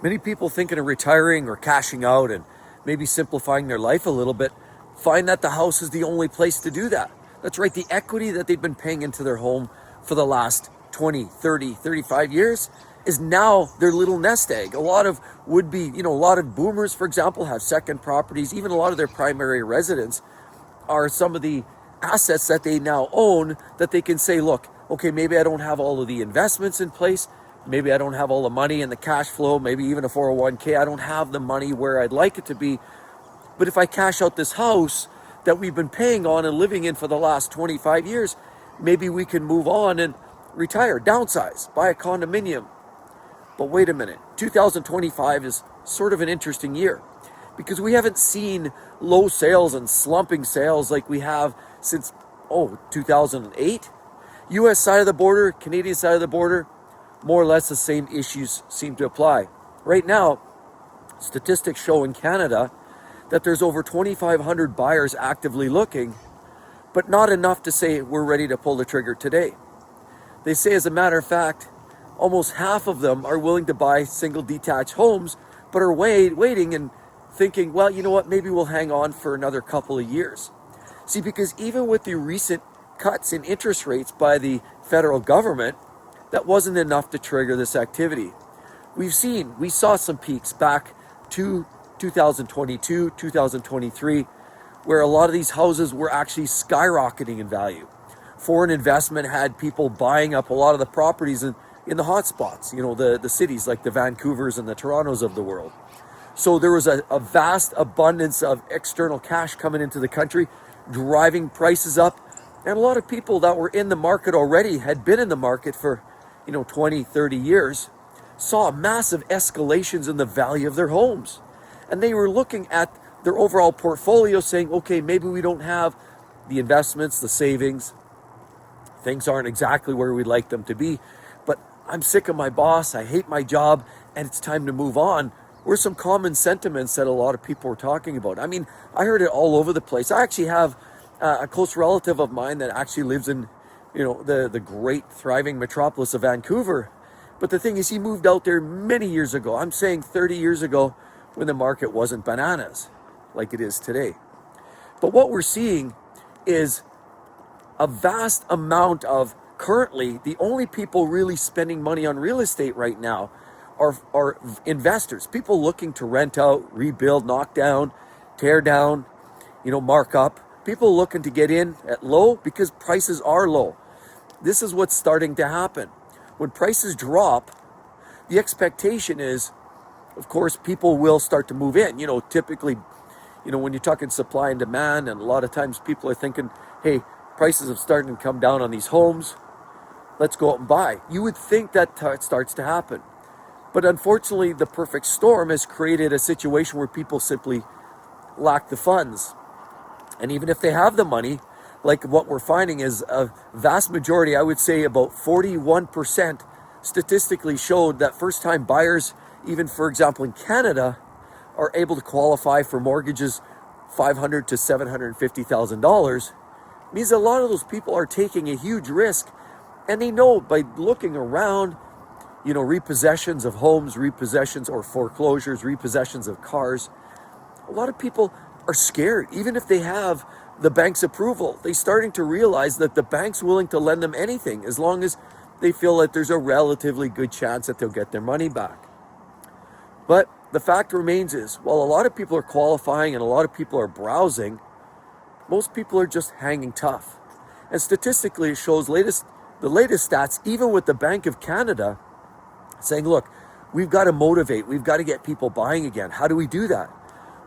Many people thinking of retiring or cashing out and maybe simplifying their life a little bit find that the house is the only place to do that. That's right, the equity that they've been paying into their home for the last 20, 30, 35 years is now their little nest egg. A lot of would-be, a lot of boomers, for example, have second properties. Even a lot of their primary residents are some of the assets that they now own that they can say, look, okay, maybe I don't have all of the investments in place. Maybe I don't have all the money and the cash flow, maybe even a 401k. I don't have the money where I'd like it to be. But if I cash out this house that we've been paying on and living in for the last 25 years, maybe we can move on and retire, downsize, buy a condominium. But wait a minute, 2025 is sort of an interesting year because we haven't seen low sales and slumping sales like we have since, 2008. US side of the border, Canadian side of the border, more or less the same issues seem to apply. Right now, statistics show in Canada that there's over 2,500 buyers actively looking, but not enough to say we're ready to pull the trigger today. They say, as a matter of fact, almost half of them are willing to buy single detached homes, but are waiting and thinking, well, you know what, maybe we'll hang on for another couple of years. See, because even with the recent cuts in interest rates by the federal government, that wasn't enough to trigger this activity. We saw some peaks back to 2022, 2023, where a lot of these houses were actually skyrocketing in value. Foreign investment had people buying up a lot of the properties in the hot spots, the cities like the Vancouvers and the Torontos of the world. So there was a vast abundance of external cash coming into the country, driving prices up. And a lot of people that were in the market already, had been in the market for 20, 30 years, saw massive escalations in the value of their homes. And they were looking at their overall portfolio saying, okay, maybe we don't have the investments, the savings. Things aren't exactly where we'd like them to be, but I'm sick of my boss. I hate my job and it's time to move on. Were some common sentiments that a lot of people were talking about. I mean, I heard it all over the place. I actually have a close relative of mine that actually lives in, the great thriving metropolis of Vancouver. But the thing is, he moved out there many years ago. I'm saying 30 years ago, when the market wasn't bananas like it is today. But what we're seeing is a vast amount of, currently, the only people really spending money on real estate right now are investors, people looking to rent out, rebuild, knock down, tear down, mark up. People looking to get in at low because prices are low. This is what's starting to happen. When prices drop, the expectation is, of course, people will start to move in. Typically, when you're talking supply and demand, and a lot of times people are thinking, hey, prices have started to come down on these homes. Let's go out and buy. You would think that starts to happen. But unfortunately, the perfect storm has created a situation where people simply lack the funds. And even if they have the money, like what we're finding is a vast majority, I would say about 41% statistically showed that first-time buyers, even for example in Canada, are able to qualify for mortgages $500,000 to $750,000. Means a lot of those people are taking a huge risk, and they know by looking around, repossessions of homes, repossessions or foreclosures, repossessions of cars. A lot of people are scared, even if they have the bank's approval. They're starting to realize that the bank's willing to lend them anything as long as they feel that there's a relatively good chance that they'll get their money back. But the fact remains is, while a lot of people are qualifying and a lot of people are browsing, most people are just hanging tough. And statistically, it shows the latest stats, even with the Bank of Canada, saying, look, we've got to motivate, we've got to get people buying again. How do we do that?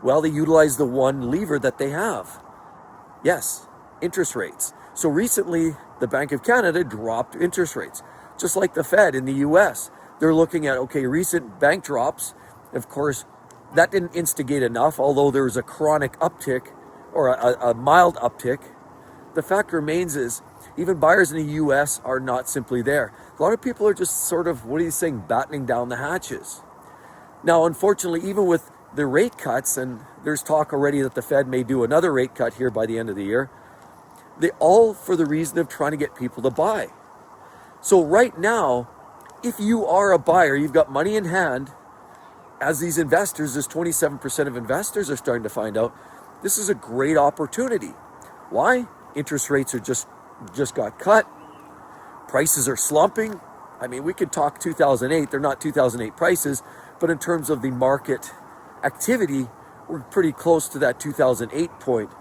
Well, they utilize the one lever that they have. Yes, interest rates. So recently, the Bank of Canada dropped interest rates, just like the Fed in the US. They're looking at, okay, recent bank drops. Of course, that didn't instigate enough, although there was a chronic uptick or a mild uptick. The fact remains is, even buyers in the US are not simply there. A lot of people are just sort of, battening down the hatches. Now, unfortunately, even with the rate cuts, and there's talk already that the Fed may do another rate cut here by the end of the year, they all for the reason of trying to get people to buy. So right now, if you are a buyer, you've got money in hand, as these investors, this 27% of investors are starting to find out, this is a great opportunity. Why? Interest rates are just got cut. Prices are slumping. I mean, we could talk 2008. They're not 2008 prices, but in terms of the market activity, we're pretty close to that 2008 point.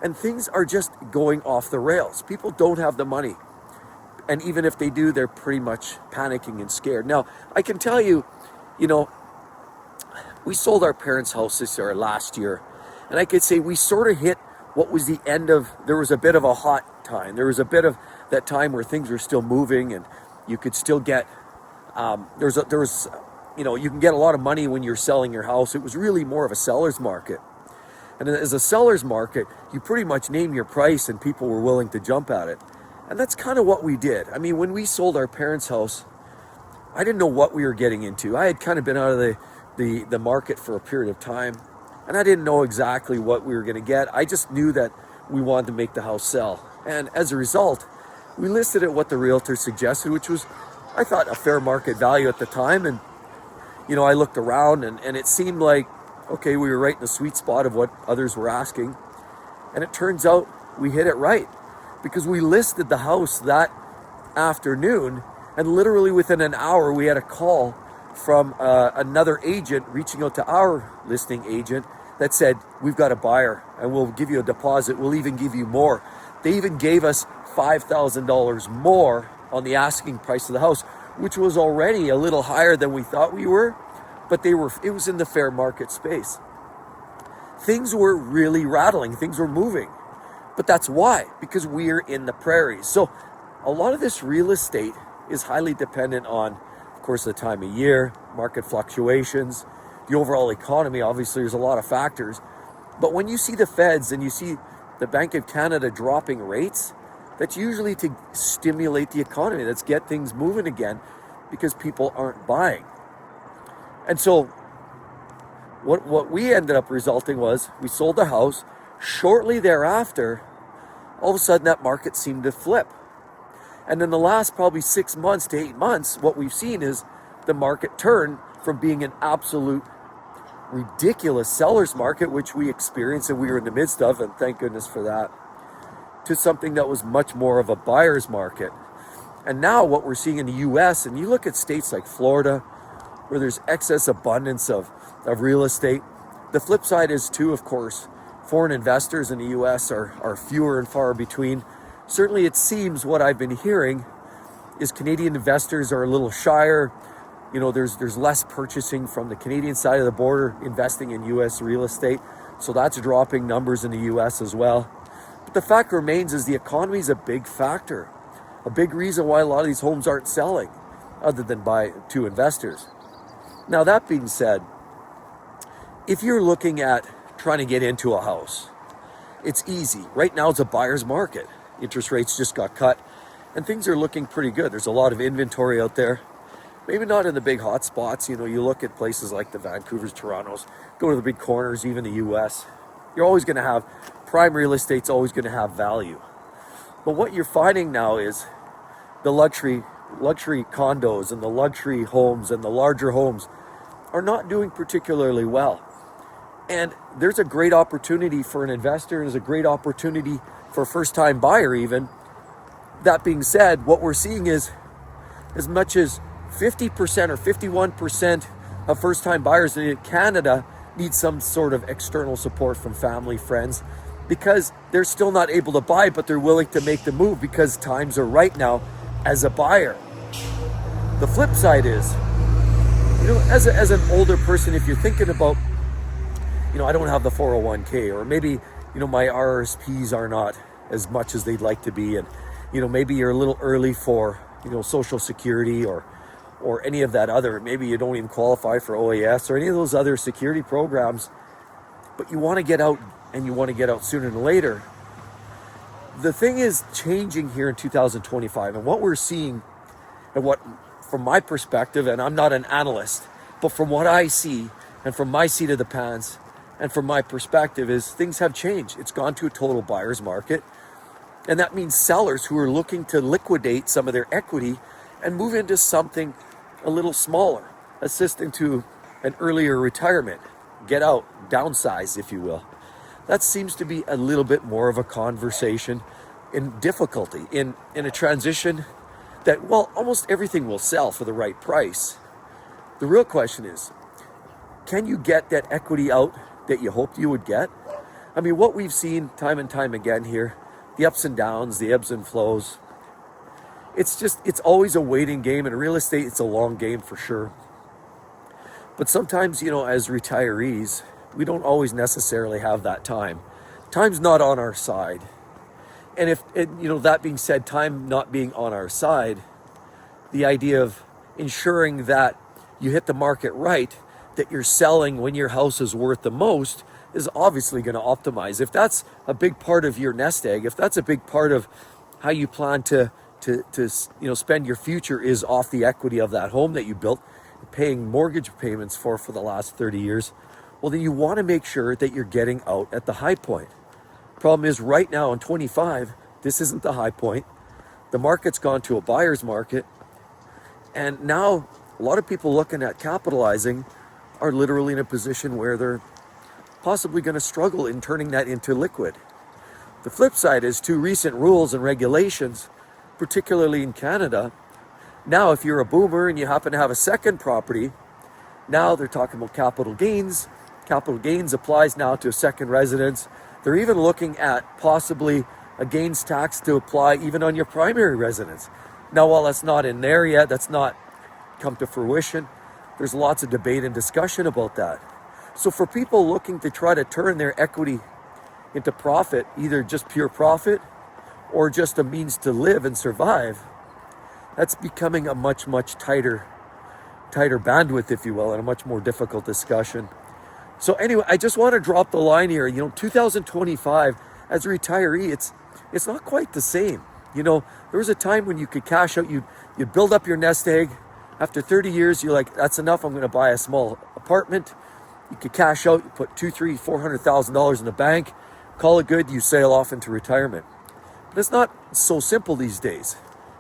And things are just going off the rails. People don't have the money. And even if they do, they're pretty much panicking and scared. Now, I can tell you, we sold our parents' house last year. And I could say we sort of hit what was the end of, there was a bit of a hot time. There was a bit of that time where things were still moving and you could still get, you can get a lot of money when you're selling your house. It was really more of a seller's market. And as a seller's market, you pretty much name your price and people were willing to jump at it. And that's kind of what we did. I mean, when we sold our parents' house, I didn't know what we were getting into. I had kind of been out of the market for a period of time, and I didn't know exactly what we were going to get. I just knew that we wanted to make the house sell. And as a result, we listed at what the realtor suggested, which was, I thought, a fair market value at the time. And, I looked around and it seemed like, okay, we were right in the sweet spot of what others were asking. And it turns out we hit it right because we listed the house that afternoon, and literally within an hour, we had a call from another agent reaching out to our listing agent that said, we've got a buyer and we'll give you a deposit. We'll even give you more. They even gave us $5,000 more on the asking price of the house, which was already a little higher than we thought we were, but it was in the fair market space. Things were really rattling, things were moving, but that's why, because we're in the prairies. So a lot of this real estate is highly dependent on, of course, the time of year, market fluctuations, the overall economy. Obviously, there's a lot of factors. But when you see the feds and you see the Bank of Canada dropping rates, that's usually to stimulate the economy. That's get things moving again because people aren't buying. And so what we ended up resulting was we sold the house. Shortly thereafter, all of a sudden that market seemed to flip. And in the last probably 6 months to 8 months, what we've seen is the market turn from being an absolute ridiculous seller's market, which we experienced and we were in the midst of, and thank goodness for that, to something that was much more of a buyer's market. And now what we're seeing in the US, and you look at states like Florida, where there's excess abundance of real estate. The flip side is too, of course, foreign investors in the US are fewer and far between. Certainly it seems what I've been hearing is Canadian investors are a little shyer. There's less purchasing from the Canadian side of the border, investing in US real estate. So that's dropping numbers in the US as well. But the fact remains is the economy is a big factor. A big reason why a lot of these homes aren't selling, other than to investors. Now that being said, if you're looking at trying to get into a house, it's easy. Right now it's a buyer's market. Interest rates just got cut and things are looking pretty good. There's a lot of inventory out there. Maybe not in the big hot spots. You look at places like the Vancouvers, Torontos, go to the big corners, even the US. You're always going to have, prime real estate's always going to have value. But what you're finding now is the luxury condos and the luxury homes and the larger homes are not doing particularly well. And there's a great opportunity for an investor. There's a great opportunity for a first-time buyer even. That being said, what we're seeing is as much as 50% or 51% of first-time buyers in Canada need some sort of external support from family, friends, because they're still not able to buy, but they're willing to make the move because times are right now as a buyer. The flip side is, as an older person, if you're thinking about, I don't have the 401k, or maybe, my RSPs are not as much as they'd like to be. And, maybe you're a little early for, Social Security or any of that other, maybe you don't even qualify for OAS or any of those other security programs, but you want to get out and you want to get out sooner than later. The thing is changing here in 2025, and what we're seeing, and what, from my perspective, and I'm not an analyst, but from what I see and from my seat of the pants and from my perspective, is things have changed. It's gone to a total buyer's market. And that means sellers who are looking to liquidate some of their equity and move into something a little smaller, assisting to an earlier retirement, get out, downsize, if you will. That seems to be a little bit more of a conversation in difficulty, in a transition that, well, almost everything will sell for the right price. The real question is, can you get that equity out that you hoped you would get? I mean, what we've seen time and time again here, the ups and downs, the ebbs and flows, it's always a waiting game. In real estate, it's a long game for sure. But sometimes, as retirees, we don't always necessarily have that time. Time's not on our side. And that being said, time not being on our side, the idea of ensuring that you hit the market right, that you're selling when your house is worth the most, is obviously going to optimize. If that's a big part of your nest egg, if that's a big part of how you plan to spend your future is off the equity of that home that you built, paying mortgage payments for the last 30 years, well, then you want to make sure that you're getting out at the high point. Problem is, right now in 25, this isn't the high point. The market's gone to a buyer's market. And now a lot of people looking at capitalizing are literally in a position where they're possibly going to struggle in turning that into liquid. The flip side is, two recent rules and regulations, particularly in Canada. Now, if you're a boomer and you happen to have a second property, now they're talking about capital gains. Capital gains applies now to a second residence. They're even looking at possibly a gains tax to apply even on your primary residence. Now, while that's not in there yet, that's not come to fruition, there's lots of debate and discussion about that. So for people looking to try to turn their equity into profit, either just pure profit or just a means to live and survive, that's becoming a much, much tighter bandwidth, if you will, and a much more difficult discussion. So anyway, I just want to drop the line here. 2025, as a retiree, it's not quite the same. There was a time when you could cash out, you'd build up your nest egg. After 30 years, you're like, that's enough, I'm going to buy a small apartment. You could cash out, you put $200,000, $300,000, $400,000 in the bank, call it good, you sail off into retirement. But it's not so simple these days.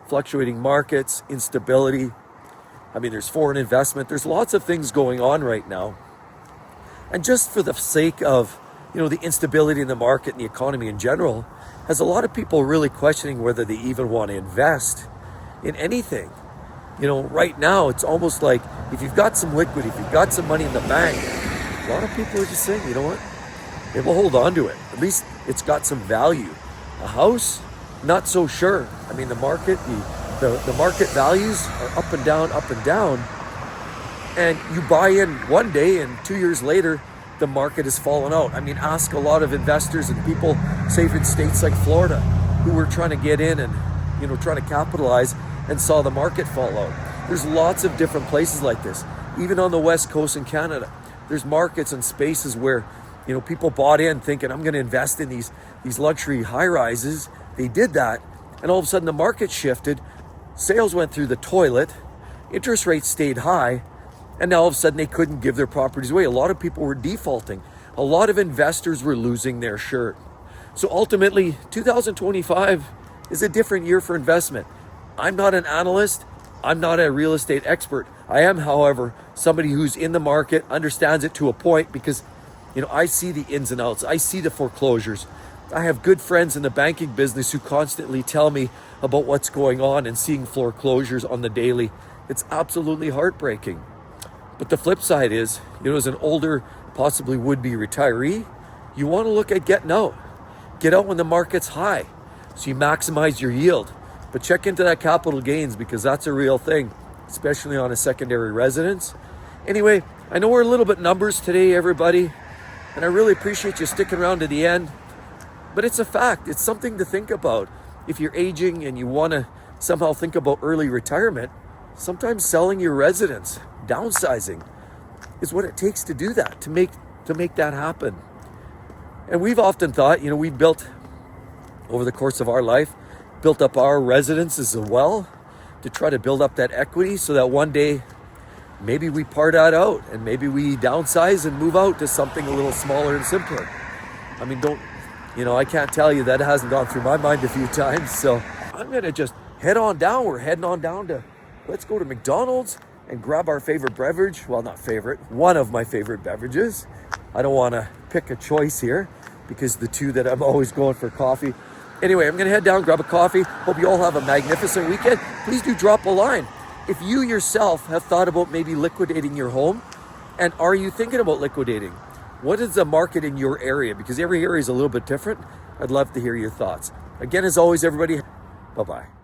Fluctuating markets, instability. I mean, there's foreign investment. There's lots of things going on right now. And just for the sake of, the instability in the market and the economy in general, has a lot of people really questioning whether they even want to invest in anything. Right now, it's almost like if you've got some liquid, if you've got some money in the bank, a lot of people are just saying, you know what? They will hold on to it. At least it's got some value. A house, not so sure. I mean, the market, the market values are up and down. And you buy in one day and 2 years later, the market has fallen out. I mean, ask a lot of investors and people, say in states like Florida, who were trying to get in and, trying to capitalize and saw the market fall out. There's lots of different places like this. Even on the West Coast in Canada, there's markets and spaces where, people bought in thinking, I'm going to invest in these luxury high rises. They did that. And all of a sudden the market shifted. Sales went through the toilet. Interest rates stayed high. And now all of a sudden they couldn't give their properties away. A lot of people were defaulting. A lot of investors were losing their shirt. So ultimately, 2025 is a different year for investment. I'm not an analyst. I'm not a real estate expert. I am, however, somebody who's in the market, understands it to a point because, I see the ins and outs. I see the foreclosures. I have good friends in the banking business who constantly tell me about what's going on and seeing foreclosures on the daily. It's absolutely heartbreaking. But the flip side is, as an older, possibly would-be retiree, you want to look at getting out. Get out when the market's high so you maximize your yield. But check into that capital gains because that's a real thing, especially on a secondary residence. Anyway, I know we're a little bit numbers today, everybody, and I really appreciate you sticking around to the end. But it's a fact. It's something to think about. If you're aging and you want to somehow think about early retirement, sometimes selling your residence, downsizing, is what it takes to do that, to make that happen. And we've often thought, we built, over the course of our life, built up our residences as well to try to build up that equity so that one day maybe we part that out and maybe we downsize and move out to something a little smaller and simpler. I mean, I can't tell you that hasn't gone through my mind a few times. So I'm going to just head on down. We're heading on down to, let's go to McDonald's, and grab our favorite beverage. Well, not favorite, one of my favorite beverages. I don't want to pick a choice here because the two that I'm always going for coffee. Anyway, I'm going to head down, grab a coffee. Hope you all have a magnificent weekend. Please do drop a line. If you yourself have thought about maybe liquidating your home, and are you thinking about liquidating? What is the market in your area? Because every area is a little bit different. I'd love to hear your thoughts. Again, as always, everybody, bye-bye.